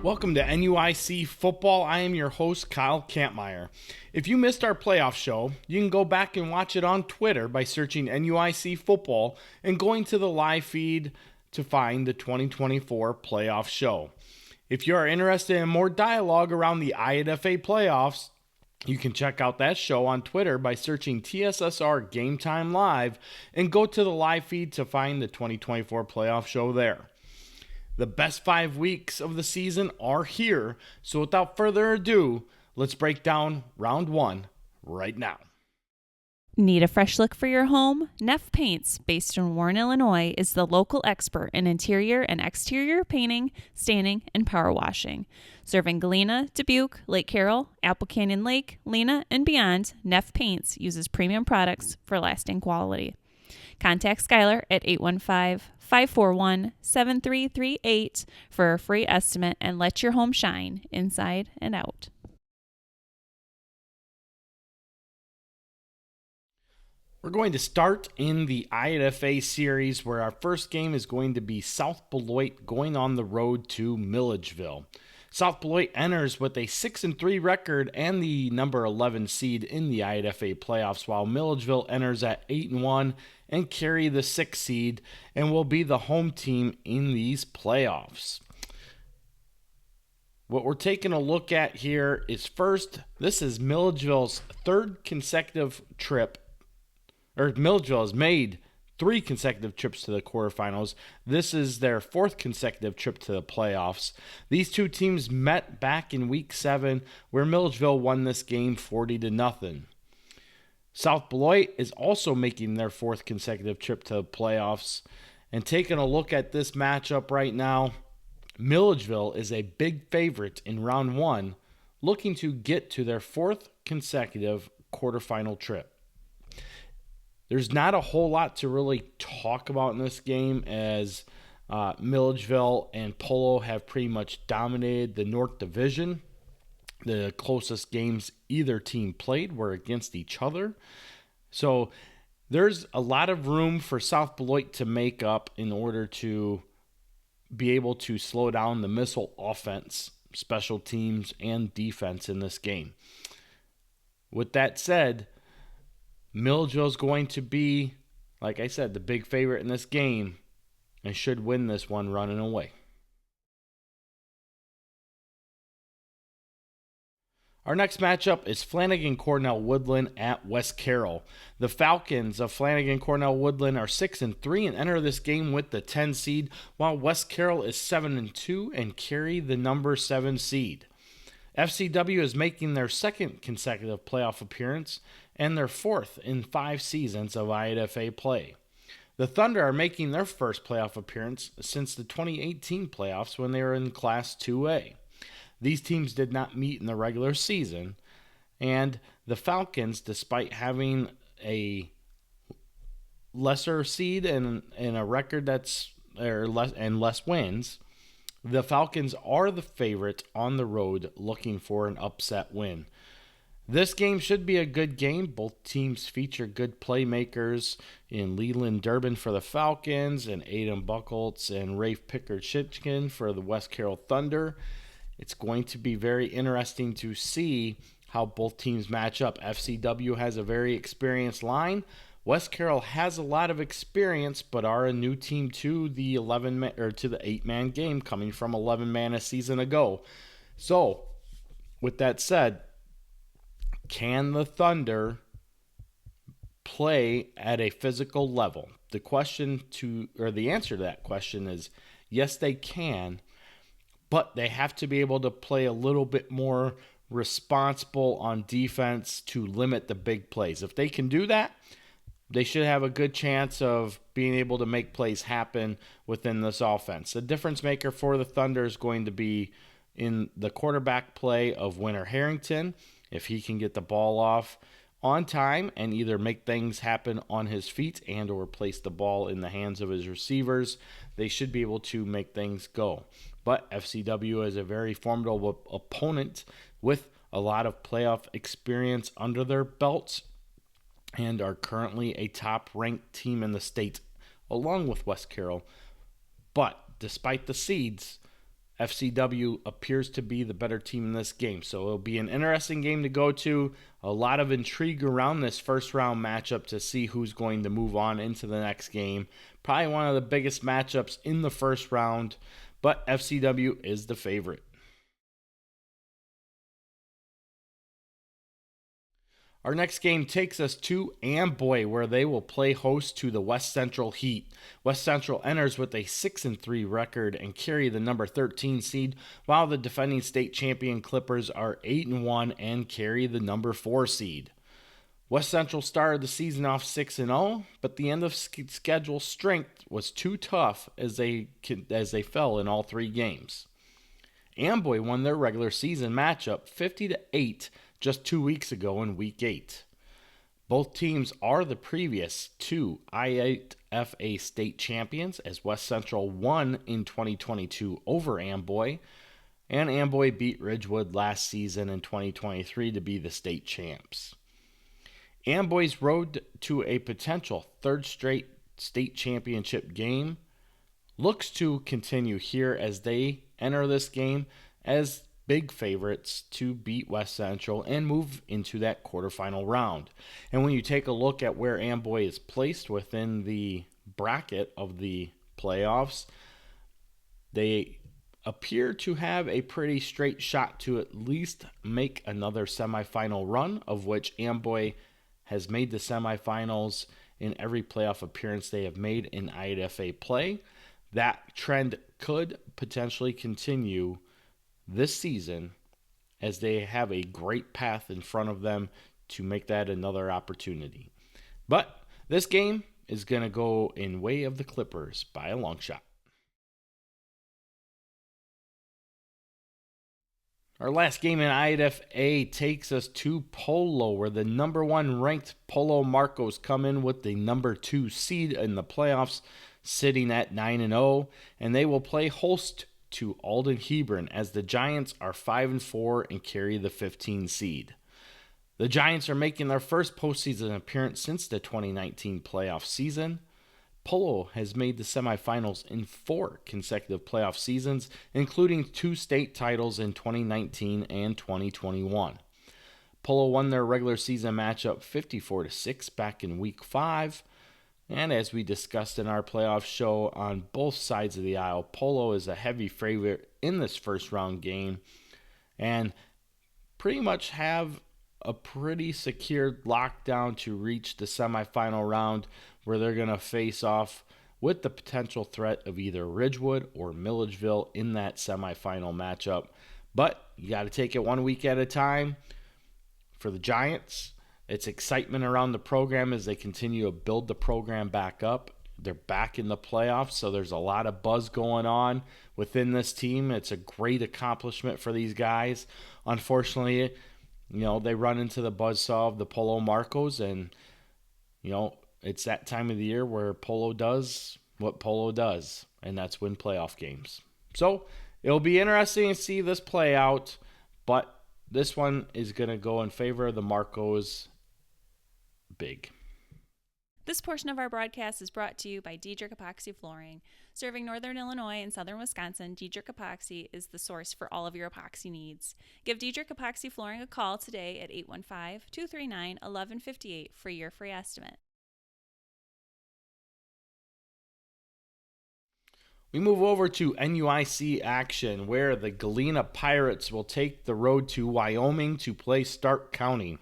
Welcome to NUIC Football. I am your host, Kyle Kampmeyer. If you missed our playoff show, you can go back and watch it on Twitter by searching NUIC Football and going to the live feed to find the 2024 playoff show. If you are interested in more dialogue around the IHSA playoffs, you can check out that show on Twitter by searching TSSR Game Time Live and go to the live feed to find the 2024 playoff show there. The best 5 weeks of the season are here, so without further ado, let's break down round one right now. Need a fresh look for your home? Neff Paints, based in Warren, Illinois, is the local expert in interior and exterior painting, staining, and power washing. Serving Galena, Dubuque, Lake Carroll, Apple Canyon Lake, Lena, and beyond, Neff Paints uses premium products for lasting quality. Contact Skylar at 815-541-7338 for a free estimate and let your home shine inside and out. We're going to start in the IHSA series where our first game is going to be South Beloit going on the road to Milledgeville. South Beloit enters with a 6-3 record and the number 11 seed in the IHSA playoffs, while Milledgeville enters at 8-1 and carry the 6th seed and will be the home team in these playoffs. What we're taking a look at here is first, this is Milledgeville's third consecutive trip, or Milledgeville has made 3 consecutive trips to the quarterfinals. This is their 4th consecutive trip to the playoffs. These two teams met back in Week 7, where Milledgeville won this game 40-0. South Beloit is also making their 4th consecutive trip to the playoffs. And taking a look at this matchup right now, Milledgeville is a big favorite in round 1, looking to get to their 4th consecutive quarterfinal trip. There's not a whole lot to really talk about in this game, as Milledgeville and Polo have pretty much dominated the North Division. The closest games either team played were against each other. So there's a lot of room for South Beloit to make up in order to be able to slow down the missile offense, special teams, and defense in this game. With that said, Milledgeville's going to be, like I said, the big favorite in this game and should win this one running away. Our next matchup is Flanagan Cornell Woodland at West Carroll. The Falcons of Flanagan Cornell Woodland are 6-3 and enter this game with the 10 seed, while West Carroll is 7-2 and carry the number 7 seed. FCW is making their 2nd consecutive playoff appearance and their 4th in 5 seasons of IHSA play. The Thunder are making their first playoff appearance since the 2018 playoffs when they were in Class 2A. These teams did not meet in the regular season, and the Falcons, despite having a lesser seed and a record that's less wins, the Falcons are the favorite on the road looking for an upset win. This game should be a good game. Both teams feature good playmakers in Leland Durbin for the Falcons and Aiden Buckholtz and Rafe Pickard-Shitchkin for the West Carroll Thunder. It's going to be very interesting to see how both teams match up. FCW has a very experienced line. West Carroll has a lot of experience, but are a new team to the 8-man game, coming from 11-man a season ago. So, with that said, can the Thunder play at a physical level? The answer to that question is yes, they can. But they have to be able to play a little bit more responsible on defense to limit the big plays. If they can do that, they should have a good chance of being able to make plays happen within this offense. The difference maker for the Thunder is going to be in the quarterback play of Winter Harrington. If he can get the ball off on time and either make things happen on his feet and or place the ball in the hands of his receivers, they should be able to make things go. But FCW is a very formidable opponent with a lot of playoff experience under their belts and are currently a top-ranked team in the state, along with West Carroll. But despite the seeds, FCW appears to be the better team in this game, so it'll be an interesting game to go to. A lot of intrigue around this first round matchup to see who's going to move on into the next game. Probably one of the biggest matchups in the first round, but FCW is the favorite. Our next game takes us to Amboy, where they will play host to the West Central Heat. West Central enters with a 6-3 record and carry the number 13 seed, while the defending state champion Clippers are 8-1 and carry the number 4 seed. West Central started the season off 6-0, but the end of schedule strength was too tough as they fell in all 3 games. Amboy won their regular season matchup 50-8 just 2 weeks ago in Week 8. Both teams are the previous 2 IHSA state champions, as West Central won in 2022 over Amboy, and Amboy beat Ridgewood last season in 2023 to be the state champs. Amboy's road to a potential 3rd straight state championship game looks to continue here as they enter this game as big favorites to beat West Central and move into that quarterfinal round. And when you take a look at where Amboy is placed within the bracket of the playoffs, they appear to have a pretty straight shot to at least make another semifinal run, of which Amboy has made the semifinals in every playoff appearance they have made in IHSA play. That trend could potentially continue this season as they have a great path in front of them to make that another opportunity. But this game is going to go in way of the Clippers by a long shot. Our last game in IHSA takes us to Polo, where the number 1 ranked Polo Marcos come in with the number 2 seed in the playoffs, sitting at 9-0, and they will play host to Alden-Hebron as the Giants are 5-4 and carry the 15 seed. The Giants are making their first postseason appearance since the 2019 playoff season. Polo has made the semifinals in 4 consecutive playoff seasons, including 2 state titles in 2019 and 2021. Polo won their regular season matchup 54-6 back in Week 5. And as we discussed in our playoff show, on both sides of the aisle, Polo is a heavy favorite in this first round game and pretty much have a pretty secured lockdown to reach the semifinal round, where they're going to face off with the potential threat of either Ridgewood or Milledgeville in that semifinal matchup. But you got to take it 1 week at a time. For the Giants, it's excitement around the program as they continue to build the program back up. They're back in the playoffs, so there's a lot of buzz going on within this team. It's a great accomplishment for these guys. Unfortunately, they run into the buzzsaw of the Polo Marcos, and, it's that time of the year where Polo does what Polo does, and that's win playoff games. So it'll be interesting to see this play out, but this one is going to go in favor of the Marcos big. This portion of our broadcast is brought to you by Diedrich Epoxy Flooring. Serving northern Illinois and southern Wisconsin, Diedrich Epoxy is the source for all of your epoxy needs. Give Diedrich Epoxy Flooring a call today at 815-239-1158 for your free estimate. We move over to NUIC action, where the Galena Pirates will take the road to Wyoming to play Stark County.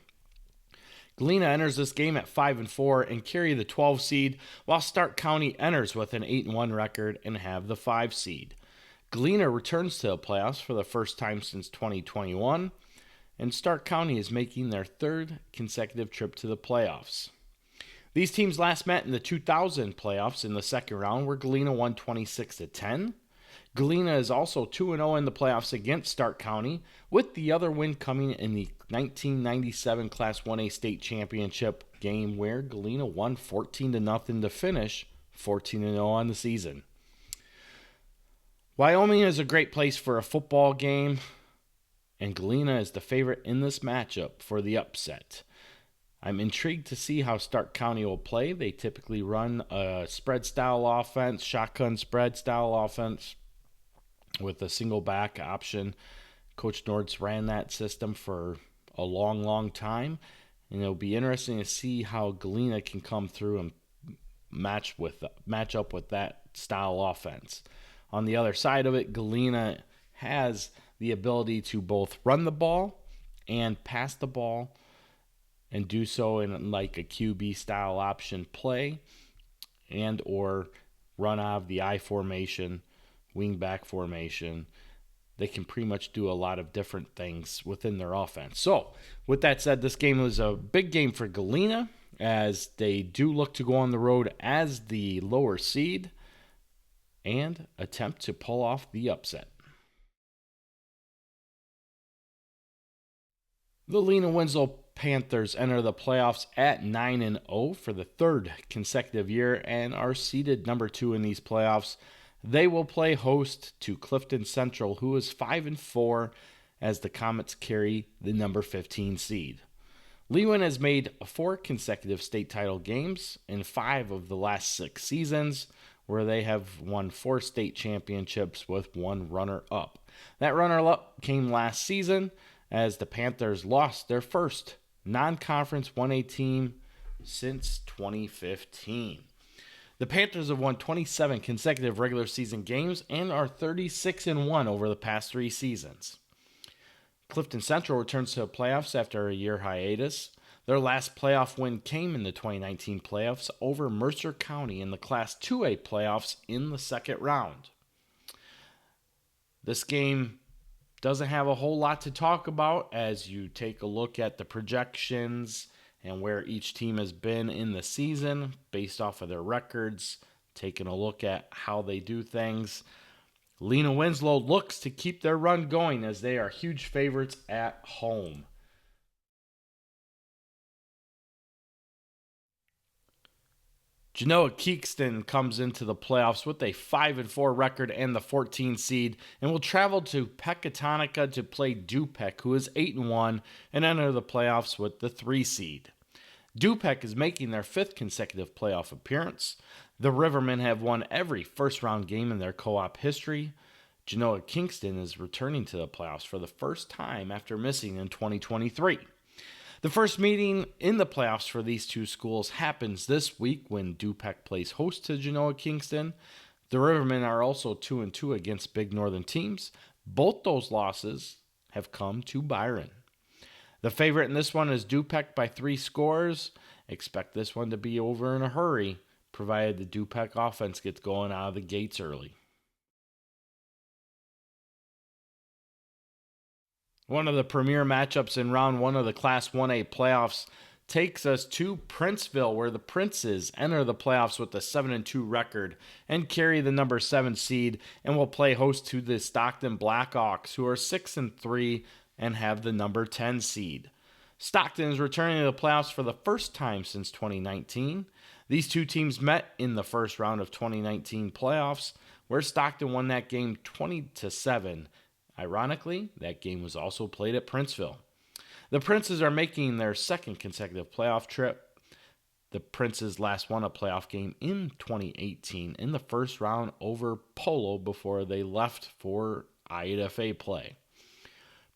Galena enters this game at 5-4 and carry the 12 seed, while Stark County enters with an 8-1 record and have the 5 seed. Galena returns to the playoffs for the first time since 2021, and Stark County is making their 3rd consecutive trip to the playoffs. These teams last met in the 2000 playoffs in the second round, where Galena won 26-10. Galena is also 2-0 in the playoffs against Stark County, with the other win coming in the 1997 Class 1A state championship game, where Galena won 14-0 to finish 14-0 on the season. Wyoming is a great place for a football game, and Galena is the favorite in this matchup for the upset. I'm intrigued to see how Stark County will play. They typically run a spread-style offense, shotgun spread-style offense. with a single back option. Coach Nord's ran that system for a long, long time, and it'll be interesting to see how Galena can come through and match up with that style offense. On the other side of it, Galena has the ability to both run the ball and pass the ball, and do so in like a QB style option play, and or run out of the I formation, wing back formation. They can pretty much do a lot of different things within their offense. So, with that said, this game was a big game for Galena, as they do look to go on the road as the lower seed and attempt to pull off the upset. The Lena Winslow Panthers enter the playoffs at 9-0 for the third consecutive year and are seeded number 2 in these playoffs. They will play host to Clifton Central, who is 5-4, as the Comets carry the number 15 seed. Lewin has made 4 consecutive state title games in 5 of the last 6 seasons, where they have won 4 state championships with 1 runner-up. That runner-up came last season, as the Panthers lost their first non-conference 1A team since 2015. The Panthers have won 27 consecutive regular season games and are 36-1 over the past 3 seasons. Clifton Central returns to the playoffs after a year hiatus. Their last playoff win came in the 2019 playoffs over Mercer County in the Class 2A playoffs in the second round. This game doesn't have a whole lot to talk about as you take a look at the projections and where each team has been in the season based off of their records, taking a look at how they do things. Lena Winslow looks to keep their run going as they are huge favorites at home. Genoa Kingston comes into the playoffs with a 5-4 record and the 14 seed, and will travel to Pecatonica to play Du-Pec, who is 8-1, and enter the playoffs with the 3 seed. Du-Pec is making their 5th consecutive playoff appearance. The Rivermen have won every first-round game in their co-op history. Genoa Kingston is returning to the playoffs for the first time after missing in 2023. The first meeting in the playoffs for these two schools happens this week when Du-Pec plays host to Genoa Kingston. The Rivermen are also 2-2 against big northern teams. Both those losses have come to Byron. The favorite in this one is Du-Pec by 3 scores. Expect this one to be over in a hurry, provided the Du-Pec offense gets going out of the gates early. One of the premier matchups in round 1 of the Class 1A playoffs takes us to Princeville, where the Princes enter the playoffs with a 7-2 record and carry the number 7 seed, and will play host to the Stockton Blackhawks, who are 6-3 and have the number 10 seed. Stockton is returning to the playoffs for the first time since 2019. These two teams met in the first round of 2019 playoffs, where Stockton won that game 20-7. Ironically, that game was also played at Princeville. The Princes are making their 2nd consecutive playoff trip. The Princes last won a playoff game in 2018 in the first round over Polo before they left for IHSA play.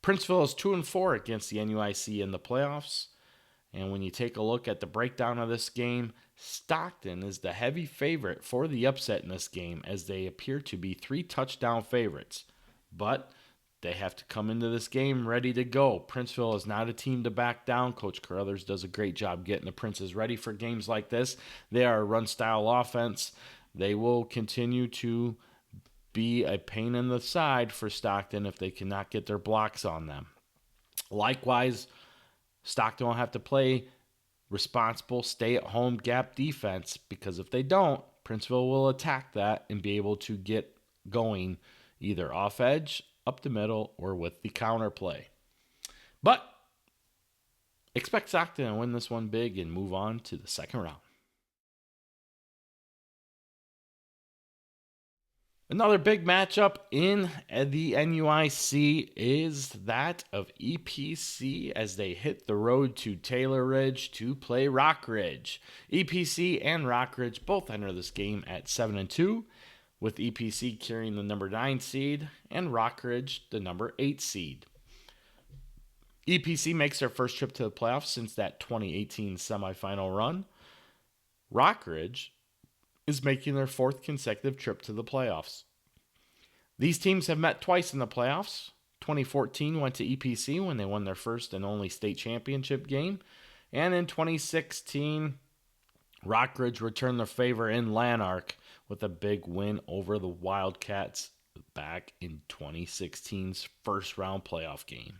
Princeville is 2-4 against the NUIC in the playoffs. And when you take a look at the breakdown of this game, Stockton is the heavy favorite for the upset in this game, as they appear to be 3-touchdown favorites. But they have to come into this game ready to go. Princeville is not a team to back down. Coach Carruthers does a great job getting the Princes ready for games like this. They are a run-style offense. They will continue to be a pain in the side for Stockton if they cannot get their blocks on them. Likewise, Stockton will have to play responsible, stay-at-home gap defense, because if they don't, Princeville will attack that and be able to get going either off edge, up the middle, or with the counter play. But expect Stockton to win this one big and move on to the second round. Another big matchup in the NUIC is that of EPC as they hit the road to Taylor Ridge to play Rock Ridge. EPC and Rock Ridge both enter this game at 7-2. with EPC carrying the number 9 seed and Rockridge the number 8 seed. EPC makes their first trip to the playoffs since that 2018 semifinal run. Rockridge is making their 4th consecutive trip to the playoffs. These teams have met twice in the playoffs. 2014 went to EPC when they won their first and only state championship game. And in 2016, Rockridge returned their favor in Lanark with a big win over the Wildcats back in 2016's first round playoff game.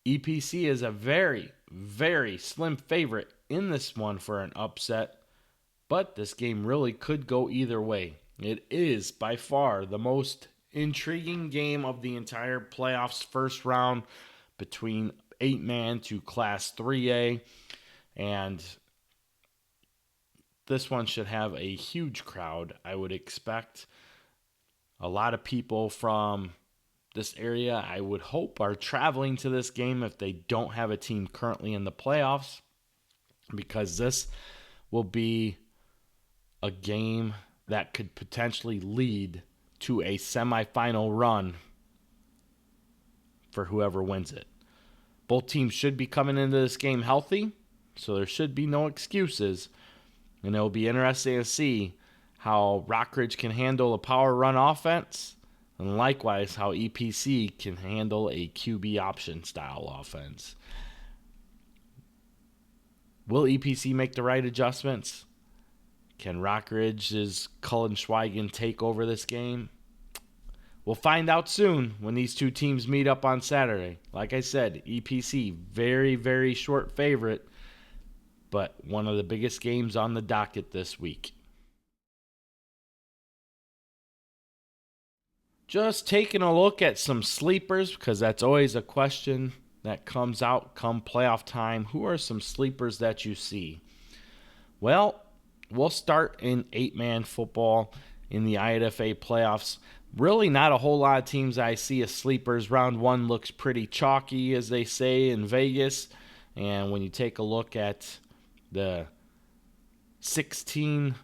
EPC is a very, very slim favorite in this one for an upset, but this game really could go either way. It is by far the most intriguing game of the entire playoffs first round between 8-man to Class 3A, and this one should have a huge crowd. I would expect a lot of people from this area, I would hope, are traveling to this game if they don't have a team currently in the playoffs, because this will be a game that could potentially lead to a semifinal run for whoever wins it. Both teams should be coming into this game healthy, so there should be no excuses. And it will be interesting to see how Rockridge can handle a power run offense, and likewise how EPC can handle a QB option style offense. Will EPC make the right adjustments? Can Rockridge's Cullen Schweigen take over this game? We'll find out soon when these two teams meet up on Saturday. Like I said, EPC, very, very short favorite, but one of the biggest games on the docket this week. Just taking a look at some sleepers, because that's always a question that comes out come playoff time. Who are some sleepers that you see? Well, we'll start in 8-man football in the IHSA playoffs. Really not a whole lot of teams I see as sleepers. Round 1 looks pretty chalky, as they say in Vegas. And when you take a look at the 16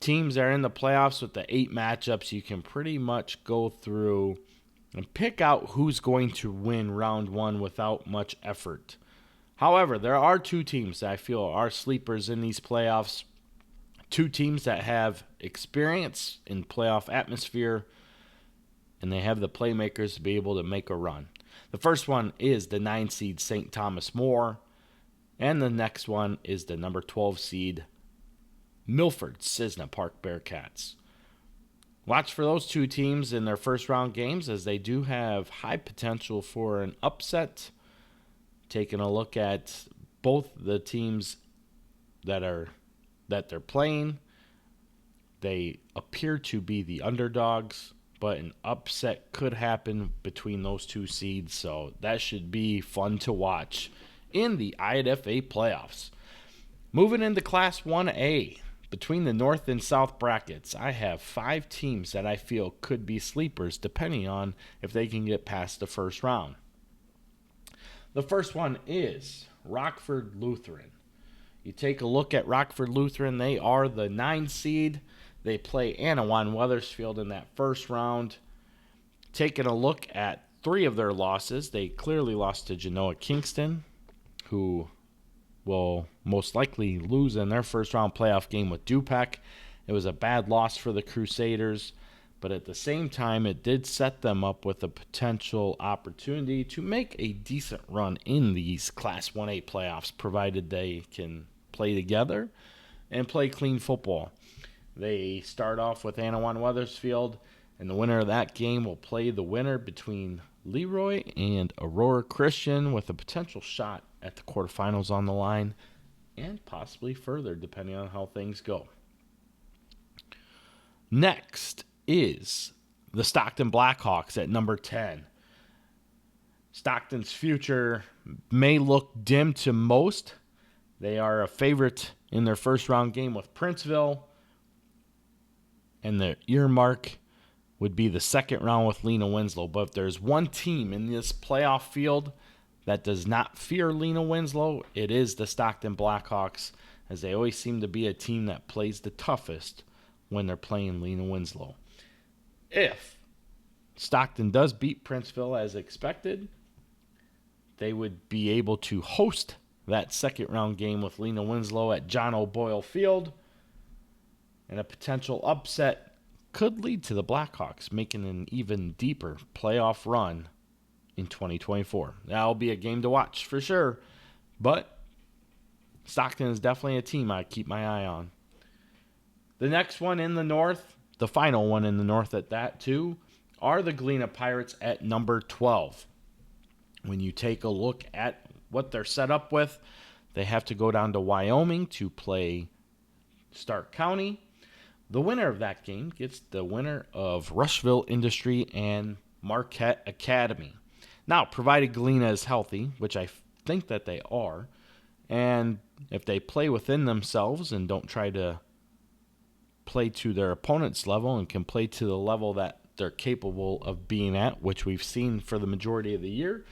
teams that are in the playoffs with the 8 matchups, you can pretty much go through and pick out who's going to win round 1 without much effort. However, there are 2 teams that I feel are sleepers in these playoffs. 2 teams that have experience in playoff atmosphere, and they have the playmakers to be able to make a run. The first one is the 9 seed St. Thomas More, and the next one is the number 12 seed Milford Cisna Park Bearcats. Watch for those 2 teams in their first round games, as they do have high potential for an upset. Taking a look at both the teams that they're playing, they appear to be the underdogs, but an upset could happen between those 2 seeds, so that should be fun to watch in the IHSA playoffs. Moving into Class 1A, between the North and South brackets, I have 5 teams that I feel could be sleepers, depending on if they can get past the first round. The first one is Rockford Lutheran. You take a look at Rockford Lutheran, they are the 9 seed. They play Anawan Wethersfield in that first round. Taking a look at 3 of their losses, they clearly lost to Genoa Kingston, who will most likely lose in their first round playoff game with Du-Pec. It was a bad loss for the Crusaders, but at the same time, it did set them up with a potential opportunity to make a decent run in these Class 1A playoffs, provided they can play together and play clean football. They start off with Anawan Wethersfield, and the winner of that game will play the winner between Leroy and Aurora Christian, with a potential shot at the quarterfinals on the line, and possibly further, depending on how things go. Next is the Stockton Blackhawks at number 10. Stockton's future may look dim to most. They are a favorite in their first round game with Princeville, and their earmark would be the second round with Lena Winslow. But if there's one team in this playoff field that does not fear Lena Winslow, it is the Stockton Blackhawks, as they always seem to be a team that plays the toughest when they're playing Lena Winslow. If Stockton does beat Princeville as expected, they would be able to host that second round game with Lena Winslow at John O'Boyle Field. And a potential upset could lead to the Blackhawks making an even deeper playoff run in 2024. That'll be a game to watch for sure. But Stockton is definitely a team I keep my eye on. The next one in the North, the final one in the North at that too, are the Galena Pirates at number 12. When you take a look at what they're set up with, they have to go down to Wyoming to play Stark County. The winner of that game gets the winner of Rushville Industry and Marquette Academy. Now, provided Galena is healthy, which I think that they are, and if they play within themselves and don't try to play to their opponent's level and can play to the level that they're capable of being at, which we've seen for the majority of the year,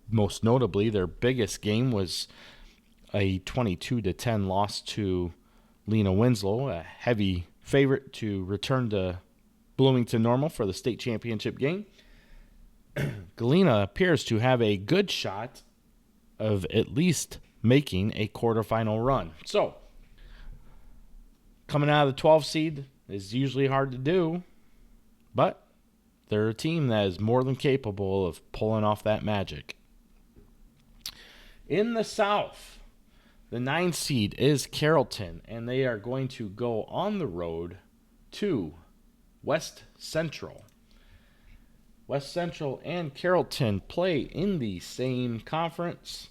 most notably their biggest game was a 22-10 loss to Lena Winslow, a heavy favorite to return to Bloomington Normal for the state championship game. Galena appears to have a good shot of at least making a quarterfinal run. So, coming out of the 12 seed is usually hard to do, but they're a team that is more than capable of pulling off that magic. In the South, the 9 seed is Carrollton, and they are going to go on the road to West Central. West Central and Carrollton play in the same conference,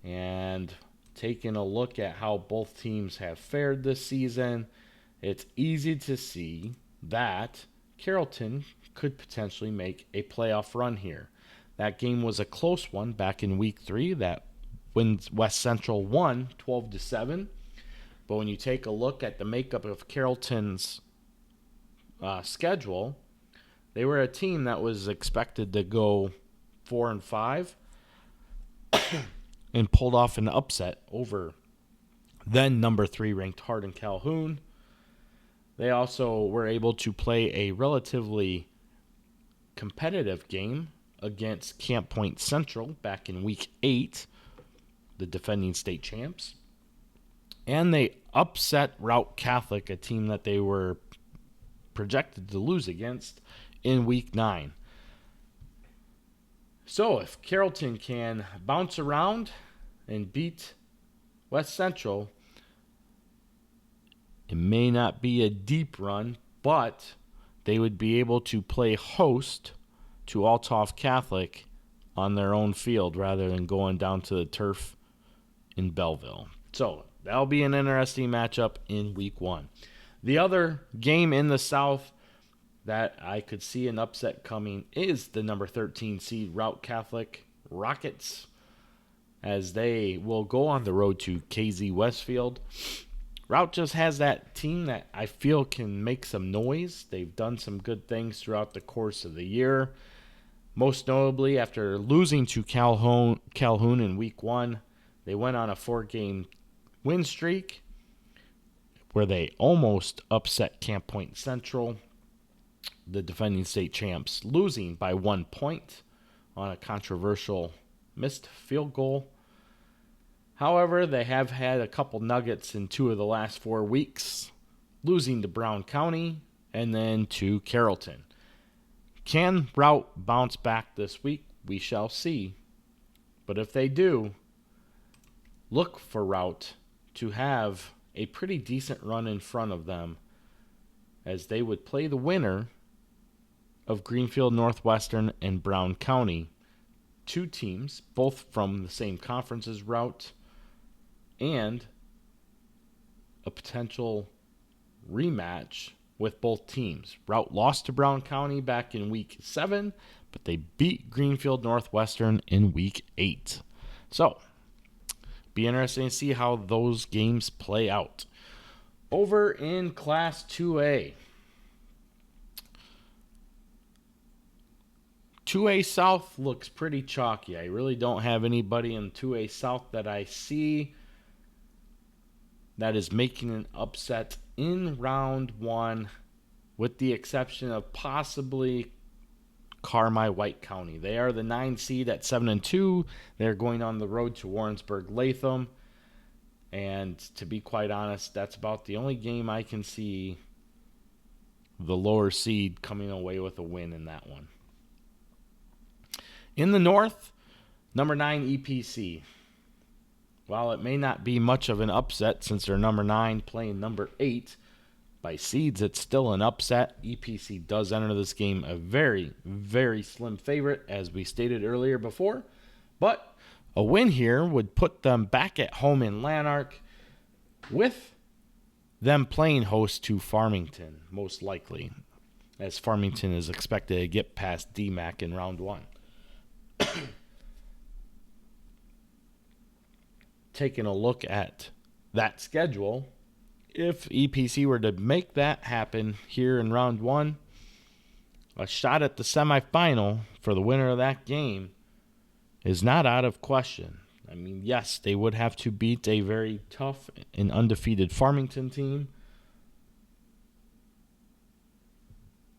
and taking a look at how both teams have fared this season, it's easy to see that Carrollton could potentially make a playoff run here. That game was a close one back in week 3 that West Central won 12-7. But when you take a look at the makeup of Carrollton's schedule, they were a team that was expected to go 4-5 and pulled off an upset over then number 3 ranked Hardin Calhoun. They also were able to play a relatively competitive game against Camp Point Central back in week 8, the defending state champs. And they upset Route Catholic, a team that they were projected to lose against in week 9. So if Carrollton can bounce around and beat West Central, it may not be a deep run, but they would be able to play host to Althoff Catholic on their own field rather than going down to the turf in Belleville. So that'll be an interesting matchup in week 1. The other game in the South that I could see an upset coming is the number 13 seed Route Catholic Rockets, as they will go on the road to KZ Westfield. Route just has that team that I feel can make some noise. They've done some good things throughout the course of the year. Most notably, after losing to Calhoun in week 1, they went on a 4-game win streak where they almost upset Camp Point Central, the defending state champs, losing by 1 point on a controversial missed field goal. However, they have had a couple nuggets in 2 of the last 4 weeks, losing to Brown County and then to Carrollton. Can Route bounce back this week? We shall see. But if they do, look for Route to have a pretty decent run in front of them, as they would play the winner of Greenfield Northwestern and Brown County, 2 teams, both from the same conference as Route, and a potential rematch with both teams. Route lost to Brown County back in week 7, but they beat Greenfield Northwestern in week 8. So, be interesting to see how those games play out. Over in Class 2A. 2A South looks pretty chalky. I really don't have anybody in 2A South that I see that is making an upset in round one, with the exception of possibly White County. They are the 9 seed at 7-2. They're going on the road to Warrensburg-Latham. And to be quite honest, that's about the only game I can see the lower seed coming away with a win in that one. In the North, number 9 EPC. While it may not be much of an upset since they're number 9 playing number 8, by seeds it's still an upset. EPC does enter this game a very, very slim favorite, as we stated earlier before. But a win here would put them back at home in Lanark, with them playing host to Farmington, most likely, as Farmington is expected to get past DMAC in round one. Taking a look at that schedule, if EPC were to make that happen here in round one, a shot at the semifinal for the winner of that game is not out of question. I mean, yes, they would have to beat a very tough and undefeated Farmington team,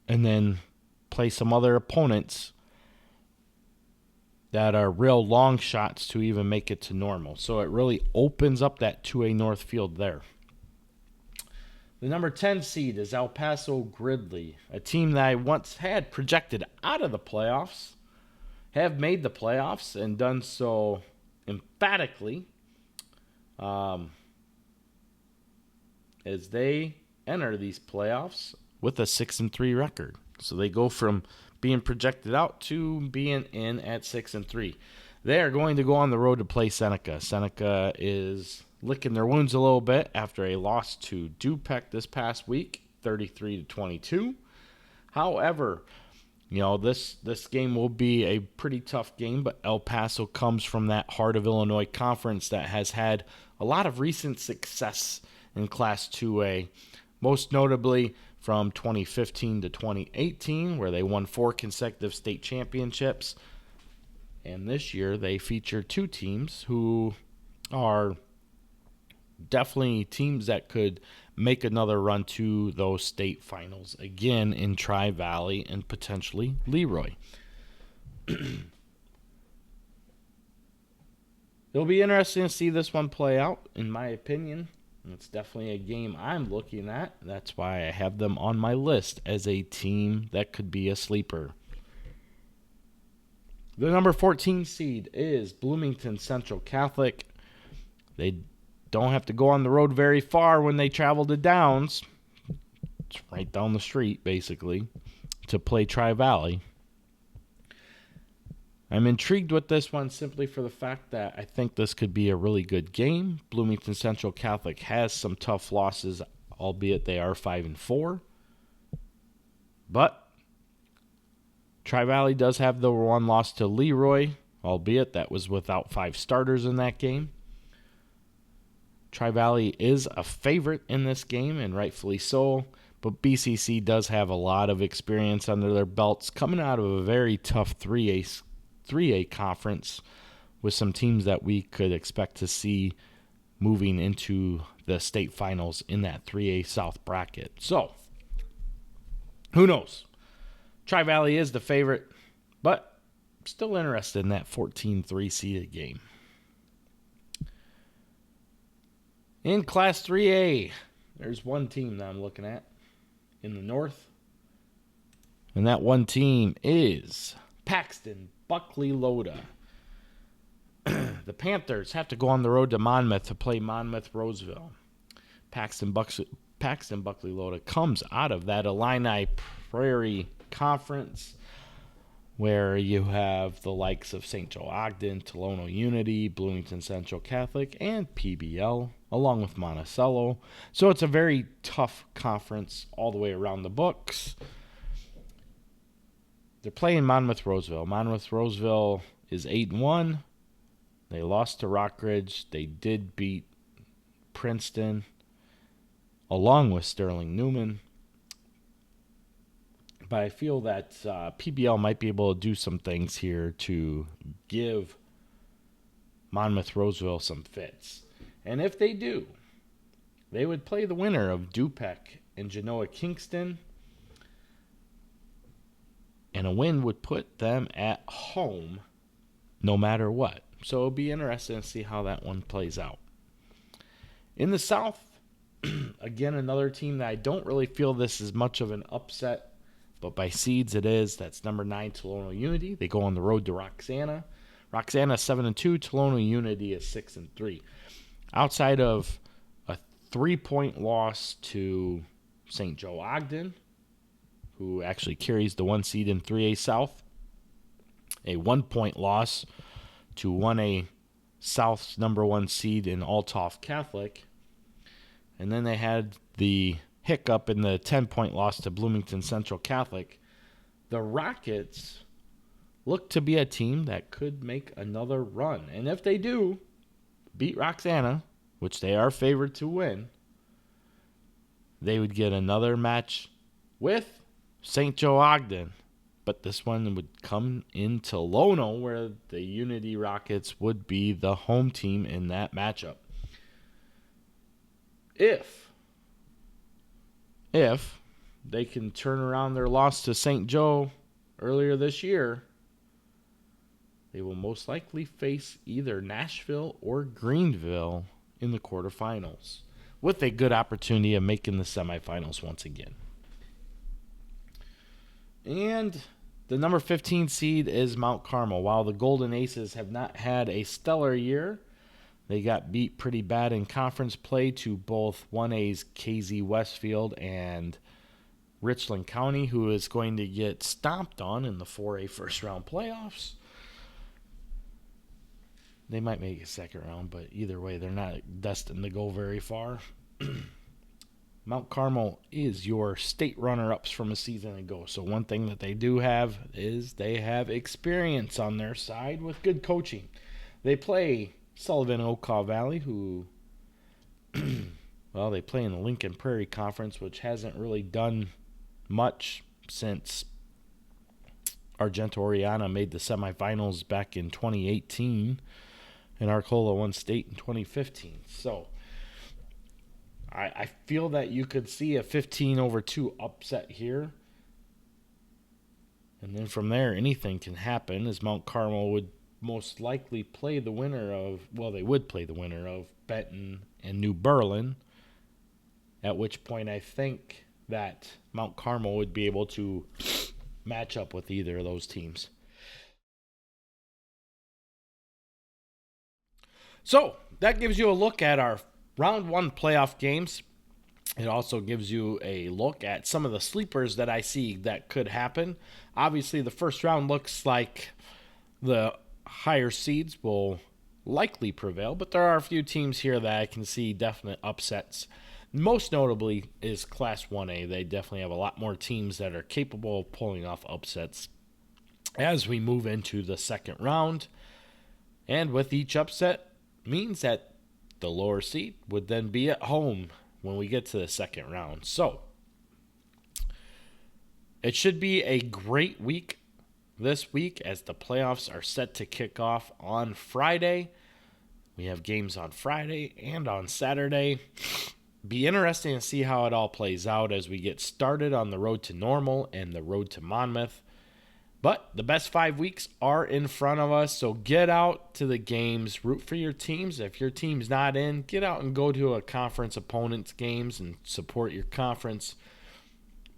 and then play some other opponents that are real long shots to even make it to normal. So it really opens up that 2A North field there. The number 10 seed is El Paso Gridley, a team that I once had projected out of the playoffs, have made the playoffs and done so emphatically, as they enter these playoffs with a 6-3 record. So they go from being projected out to being in at 6-3. They are going to go on the road to play Seneca. Seneca is licking their wounds a little bit after a loss to Du-Pec this past week, 33-22. However, this game will be a pretty tough game, but El Paso comes from that Heart of Illinois conference that has had a lot of recent success in Class 2A, most notably from 2015 to 2018, where they won 4 consecutive state championships. And this year they feature 2 teams who are definitely teams that could make another run to those state finals again in Tri-Valley and potentially Leroy. It'll be interesting to see this one play out, in my opinion. It's definitely a game I'm looking at. That's why I have them on my list as a team that could be a sleeper. The number 14 seed is Bloomington Central Catholic. They don't have to go on the road very far when they travel to Downs. It's right down the street, basically, to play Tri-Valley. I'm intrigued with this one simply for the fact that I think this could be a really good game. Bloomington Central Catholic has some tough losses, albeit they are 5-4. But Tri-Valley does have the one loss to Leroy, albeit that was without 5 starters in that game. Tri-Valley is a favorite in this game, and rightfully so, but BCC does have a lot of experience under their belts coming out of a very tough 3A conference with some teams that we could expect to see moving into the state finals in that 3A South bracket. So, who knows? Tri-Valley is the favorite, but still interested in that 14-3 seeded game. In Class 3A, there's one team that I'm looking at in the North, and that one team is Paxton Buckley Loda. The Panthers have to go on the road to Monmouth to play Monmouth-Roseville. Paxton Buckley Loda comes out of that Illini Prairie Conference, where you have the likes of St. Joe Ogden, Tolono Unity, Bloomington Central Catholic, and PBL, along with Monticello. So it's a very tough conference all the way around the books. They're playing Monmouth-Roseville. Monmouth-Roseville is 8-1. They lost to Rockridge. They did beat Princeton, along with Sterling Newman. But I feel that PBL might be able to do some things here to give Monmouth-Roseville some fits. And if they do, they would play the winner of Du-Pec and Genoa Kingston. And a win would put them at home no matter what. So it'll be interesting to see how that one plays out. In the South, again, another team that I don't really feel this is much of an upset, but by seeds it is. That's number 9, Tolono Unity. They go on the road to Roxana. Roxana 7-2, Tolono Unity is 6-3. Outside of a 3-point loss to St. Joe Ogden, who actually carries the 1 seed in 3A South, a 1-point loss to 1A South's number 1 seed in Althoff Catholic, and then they had the hiccup in the 10-point loss to Bloomington Central Catholic. The Rockets look to be a team that could make another run, and if they do beat Roxana, which they are favored to win, they would get another match with St. Joe Ogden. But this one would come in Tolono, where the Unity Rockets would be the home team in that matchup. If they can turn around their loss to St. Joe earlier this year, they will most likely face either Nashville or Greenville in the quarterfinals, with a good opportunity of making the semifinals once again. And the number 15 seed is Mount Carmel. While the Golden Aces have not had a stellar year, they got beat pretty bad in conference play to both 1A's KZ Westfield and Richland County, who is going to get stomped on in the 4A first-round playoffs. They might make a second round, but either way, they're not destined to go very far. Mount Carmel is your state runner-ups from a season ago. So one thing that they do have is they have experience on their side with good coaching. They play Sullivan Okaw Valley, who, well, they play in the Lincoln Prairie Conference, which hasn't really done much since Argento Oriana made the semifinals back in 2018, and Arcola won state in 2015. So I feel that you could see a 15-2 upset here. And then from there, anything can happen, as Mount Carmel would most likely play the winner of, well, they would play the winner of Benton and New Berlin, at which point I think that Mount Carmel would be able to match up with either of those teams. So that gives you a look at our Round 1 playoff games. It also gives you a look at some of the sleepers that I see that could happen. Obviously, the first round looks like the higher seeds will likely prevail, but there are a few teams here that I can see definite upsets. Most notably is Class 1A. They definitely have a lot more teams that are capable of pulling off upsets as we move into the second round. And with each upset means that the lower seed would then be at home when we get to the second round. So it should be a great week this week as the playoffs are set to kick off on Friday. We have games on Friday and on Saturday. Be interesting to see how it all plays out as we get started on the road to Normal and the road to Monmouth. But the best 5 weeks are in front of us, so get out to the games, root for your teams. If your team's not in, get out and go to a conference opponent's games and support your conference.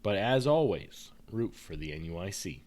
But as always, root for the NUIC.